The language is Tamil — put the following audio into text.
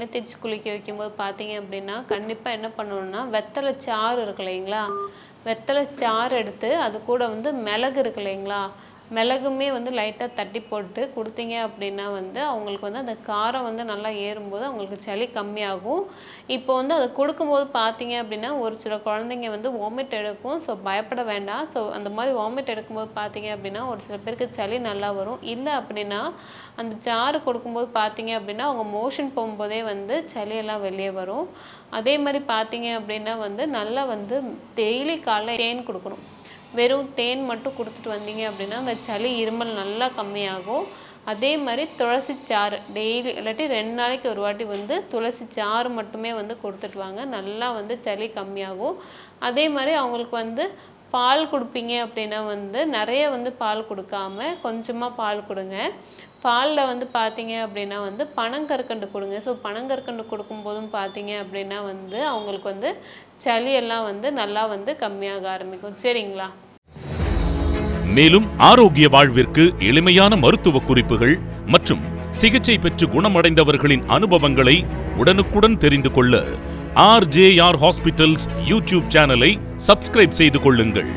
எண்ணெய் தேய்ச்சி குளிக்க வைக்கும்போது பார்த்தீங்க அப்படின்னா, கண்டிப்பா என்ன பண்ணணும்னா, வெத்தலை சாறு இருக்கு இல்லைங்களா? வெத்தலை சாறு எடுத்து அது கூட வந்து மிளகு இருக்கு இல்லைங்களா? மிளகுமே வந்து லைட்டா தட்டி போட்டு குடுத்தீங்க அப்படின்னா வந்து, அவங்களுக்கு வந்து அந்த காரம் வந்து நல்லா ஏறும்போது அவங்களுக்கு சளி கம்மியாகும். இப்போ வந்து அத குடுக்கும்போது பார்த்தீங்க அப்படின்னா, ஒரு சில குழந்தைங்க வந்து வாமிட் எடுக்கும். ஸோ பயப்பட வேண்டாம். ஸோ அந்த மாரி வாமிட் எடுக்கும்போது பார்த்தீங்க அப்படின்னா, ஒரு சில பேருக்கு சளி நல்லா வரும். இல்ல அப்படின்னா, அந்த சாறு கொடுக்கும்போது பார்த்தீங்க அப்படின்னா, அவங்க மோஷன் போகும்போதே வந்து சளியெல்லாம் வெளிய வரும். அதே மாரி பார்த்தீங்க அப்படின்னா வந்து, நல்லா வந்து டெய்லி காலைல தேன் குடுக்கணும். வெறும் தேன் மட்டும் குடுத்துட்டு வந்தீங்க அப்படின்னா, அந்த சளி, இருமல் நல்லா கம்மியாகும். அதே மாரி துளசி சாறு டெய்லி இல்லாட்டி 2 நாளைக்கு ஒரு வாட்டி வந்து துளசி சாறு மட்டுமே வந்து குடுத்துட்டு வாங்க. நல்லா வந்து சளி கம்மியாகும். அதே மாரி அவங்களுக்கு வந்து பால் குடுப்பீங்க அப்படின்னா வந்து, நெறைய வந்து பால் குடுக்காம, கொஞ்சமா பால் குடுங்க. பால்ல வந்து பார்த்தீங்க அப்படின்னா வந்து பனங்கற்கண்டு குடுங்க. ஸோ பனங்கற்கண்டு குடுக்கும்போதும் பார்த்தீங்க அப்படின்னா வந்து, அவங்களுக்கு வந்து சளி எல்லாம் வந்து நல்லா வந்து கம்மியாக ஆரம்பிக்கும். சரிங்களா? மேலும் ஆரோக்கிய வாழ்விற்கு எளிமையான மருத்துவ குறிப்புகள் மற்றும் சிகிச்சை பெற்று குணமடைந்தவர்களின் அனுபவங்களை உடனுக்குடன் தெரிந்து கொள்ள RJR ஹாஸ்பிட்டல்ஸ் யூடியூப் சேனலை சப்ஸ்கிரைப் செய்து கொள்ளுங்கள்.